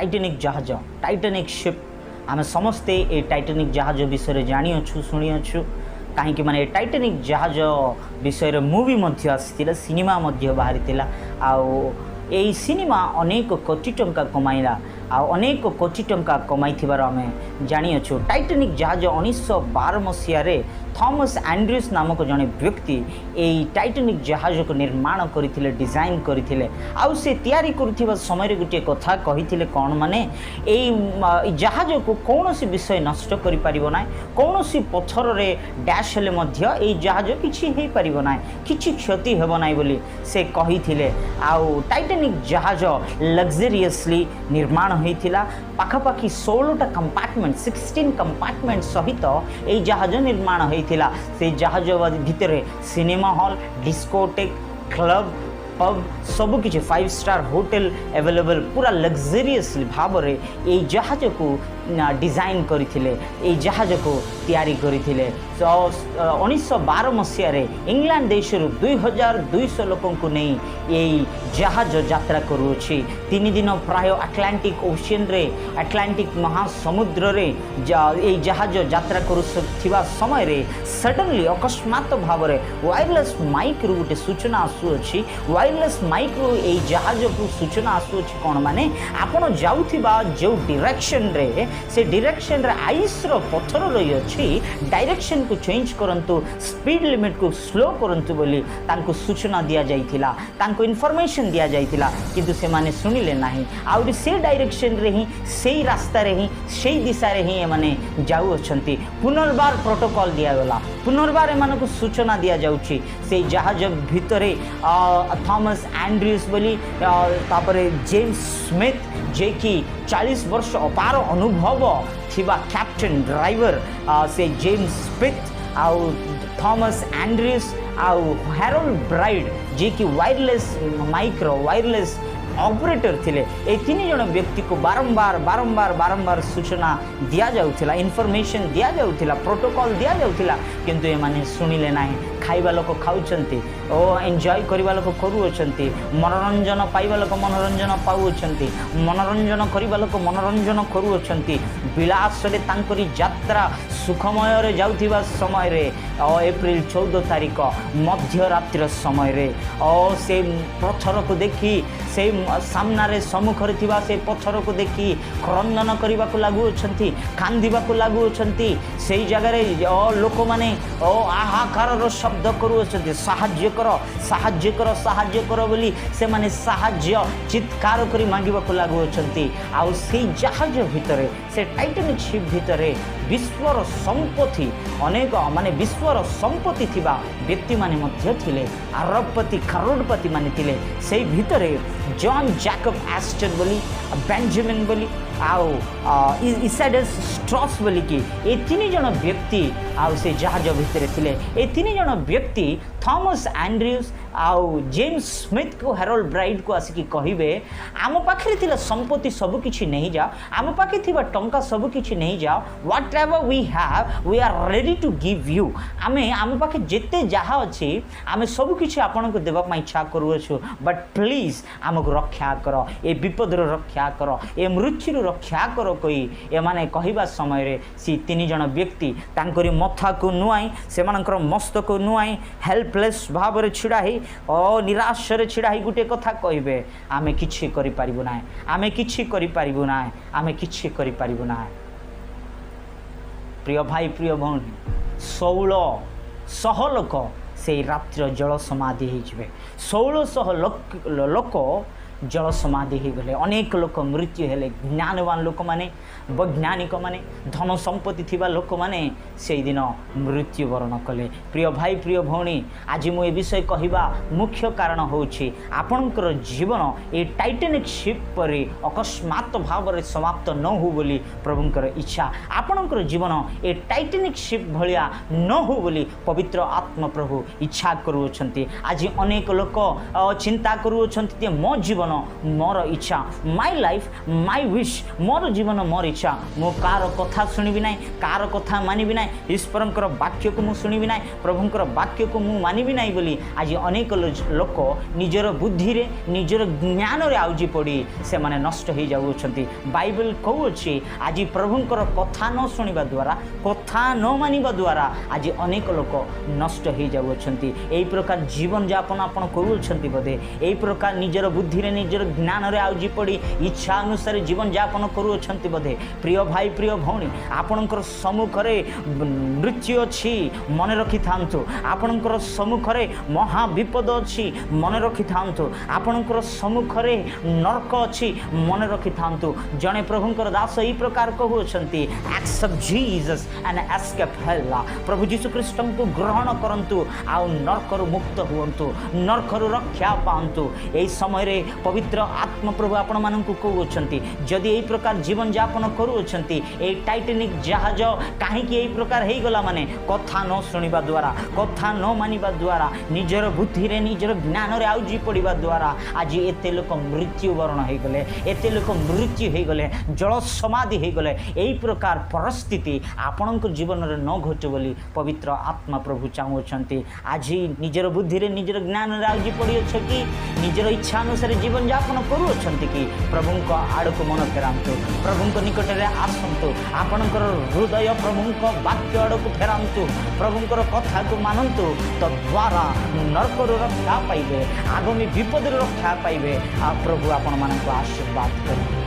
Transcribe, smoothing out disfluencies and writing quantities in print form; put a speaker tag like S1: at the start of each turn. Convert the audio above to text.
S1: Titanic जहाज Titanic ship आम समस्ते ये टाइटानिक जहाज विषय जानिछु शुणिछु कहीं माने टाइटानिक जहाज विषय मूवी आसी सिनेमा बाहरी आई सिनेमा अनेक कोटी टंका कमाइला अनेक कोटी टंका कमाई आम जानिछु। टाइटानिक जहाज 1912 मसीह थॉमस एंड्रयूस नामक जड़े व्यक्ति यही टाइटानिक जहाज को निर्माण करते डिजाइन करते से तैयारी करुवा समय गोटे कथा कही कौन माने यही जहाज को कौन सी विषय नष्ट कर कौन सी पत्थर रे डैश हेले यही जहाज किसी हो पार ना कि क्षति हेब ना बोली से कही टाइटानिक जहाज लग्जरियसली निर्माण होता पाखापाखि 16टा कंपार्टमेंट 16 कंपार्टमेंट सहित यही जहाज निर्माण होता से जहाज भितर cinema hall discotheque club pub सबकि 5 स्टार होटल अवेलेबल पूरा लग्जरियसली भाव में ये जहाज को डिजाइन करते जहाज को तैयारी करते 1912 मसीह इंग्लैंड देश 2200 लोक नहीं यही जहाज यात्रा करुच्छी 3 दिन प्राय अटलांटिक ओशियन रे अटलांटिक महासमुद्र रे यही जहाज यात्रा करुवा समय रे सडनली अकस्मात भाव में वायरलेस माइक रु गोटे सूचना आसुअछि वायरलेस माइक रु यही जहाज को सूचना आसुअछि कौन माने आपण जाउथिबा जो डायरेक्शन रे से डायरेक्शन रे आइस रो पत्थर रही अछि डायरेक्शन को चेंज करंतु स्पीड लिमिट को स्लो करंतु बोली तांको सूचना दिया जाइथिला तांको इन्फॉर्मेशन दिया जाइथिला किंतु से माने सुनिले नाही आउरी से डायरेक्शन रे ही सेही रास्ता रे ही सेही दिशा रे ही माने जाउ अछंती पुनर्बार प्रोटोकॉल दिया गला पुनर्बार एमान को सूचना दिया जाउछि से जहाज भितरे थॉमस एंड्रयूस बोली तापरे जेम्स स्मिथ जे कि 40 वर्ष अपार अनुभव थिबा कैप्टन ड्राइवर से जेम्स स्मिथ आउ थॉमस एंड्रयूस आउ हैरोल्ड ब्राइड जे कि वायरलेस माइक्रो वायरलेस ऑपरेटर थिले ए 3 जन व्यक्ति को बारंबार बारंबार बारंबार सूचना दिया जाउथिला इन्फॉर्मेशन दिया जाउथिला प्रोटोकॉल दिया जाउथिला किंतु ए माने सुनिले नाही खाइबा लोक खाउछंती ओ एंजॉय करिबा लोक करूछंती मनोरंजन पाइबा लोक मनोरंजन पाउछंती मनोरंजन करिबा लोक मनोरंजन करूछंती विलास रे तांकरी यात्रा सुखमय रे जाउथिबा समय रे एप्रिल 14 तारिख मध्य रात्रि समय रे से पत्थर को देखी से सामना रे सम्मुखरे थिबा से पत्थर को देखी क्रंदन करने को लागुअछंती कांदिबा को लागुअछंती सेही जगह रे लोक माने आहाकार रो शब्द करूअछंती साहाय्य कर बोली से माने साहाय्य चित्कार करी मांगिबा को लागुअछंती आ सेही जहाज भितरे से टाइटानिक शिप भितरे विश्वर संपत्ति अनेक माने विश्वर संपत्ति थिबा व्यक्ति माने मध्य थिले अरबपति करोड़पति माने थिले सेही भितरे जॉन जैकब एस्टन बोली बेंजामिन बोली आउ इसाइडस स्ट्रॉस बोली कि ये 3 जन व्यक्ति आउ से जहाज भितर थिले ये 3 जन व्यक्ति थॉमस एंड्रयूस आउ जेम्स स्मिथ को हैरोल्ड ब्राइड को आसिकी कहिबे आम पाखरे थिला संपत्ति सब किछि नहीं जाओ आम पाखे थिबा टंका सब किछि नहीं जाओ whatever we have we are ready to give you आमे आम पाखे जेते जहा अछि आमे सब किछि आपन को देबा पई इच्छा करूछु बट प्लीज आमको रक्षा कर ए विपद रक्षा कर ए मृत्यु रक्षा कर कोई ए माने कहिबा समय रे सी 3 जन व्यक्ति तांकरी मथा को नुआई सेमानकर मस्तक को नुआई हेल्पलेस भाव रे छिड़ा ही निराश रे छिड़ा ही गुटे कथा कहिबे आमे किछि करि पारिबु ना आमे किछि करि पारिबु ना आमे किछि करि पारिबु ना। प्रिय भाई प्रिय भौणी 1600 लोक से रात्र जल समाधि होइछबे 1600 लोक जल समाधि हो गले अनेक लोक मृत्यु हेले ज्ञानवान लोक माने वैज्ञानिक माने धन संपत्ति थिबा लोक माने से दिन मृत्यु वरण कले। प्रिय भाई प्रिय भौणी आज मु ए विषय कहिबा मुख्य कारण होछि आपनकर जीवन ए टाइटानिक शिप परे अकस्मात भाव रे समाप्त न हो बोली प्रभुंकर इच्छा आपनकर जीवन ए टाइटानिक शिप भलिया न हो बोली पवित्र आत्मा प्रभु इच्छा करूछंती। आज अनेक लोक चिंता करूछंती जे मो जीवन जीवन मोर इच्छा, माई लाइफ माई विश, मोर जीवन मोर इच्छा, मो कार कथा शुणिबी ना, कार कथा मानिबी ना, ईश्वरंकर वाक्य को मुझे शुणिबी ना, प्रभुंकर वाक्य को मुझे मानिबी ना बोली आज अनेक लोक निजर बुद्धि रे निजर ज्ञान रे आउजी पड़ी से माने नष्ट हो जाउछंती। बाइबल कहूछि आज प्रभुंकर कथा न शुणिबा द्वारा, कथा न मानिबा द्वारा आज अनेक लोक नष्ट हो जाउछंती। एई प्रकार जीवन यापन आपण करूछंती बोधे, एई प्रकार निजर बुद्धि रे निजर ज्ञान रे आउजी पड़ी इच्छा अनुसार जीवन यापन करूछंती बोधे। प्रिय भाई प्रिय भौणी, आपणकर सम्मुख रे मृत्यु अछि मन रखि थांतु, आपणकर सम्मुख रे महा विपद अछि मन रखि थांतु, आपणकर सम्मुख रे नरक अछि मन रखि थांतु। जने प्रभुंकर दास एई प्रकार कहउछंती except Jesus and escape hell. प्रभु यीशु ख्रीष्ट को ग्रहण करंतु आउ नरकरु मुक्त हुअंतु, नरकरु रक्षा पांतु। एई समय रे पवित्र आत्मा प्रभु आपण माननकु कहउछंती जदि एई प्रकार जीवन यापन करूछंती, एई टाइटैनिक जहाज काहेकि एई प्रकार हेई गला माने कथा न सुनिबा द्वारा, कथा न मानिबा द्वारा, निजर बुद्धि रे निजर ज्ञान रे आउजी पड़िबा द्वारा आज एते लोक मृत्युवरण हो गले, एते लोक मृत्यु हो गले, जल समाधि हो गले। एई प्रकार परिस्थिति आपणक जीवन रे न घटु बोली पवित्र आत्मा प्रभु चाहूछंती। आज निजर बुद्धि रे निजर ज्ञान रे आउजी पड़ी छ कि निजर इच्छा अनुसार जीवन यापन करूछंती कि प्रभुंक आड़क मन फेरांतु, प्रभुंक निकट रे आसंतु, आपणकर हृदय प्रभुंक वाक्य आड़क फेरांतु, प्रभुंकर कथा को मानंतु, तद्वारा नरकर रक्षा पाइबे, आगामी विपद रक्षा पाइबे। आ प्रभु आपण मानक आशीर्वाद करें।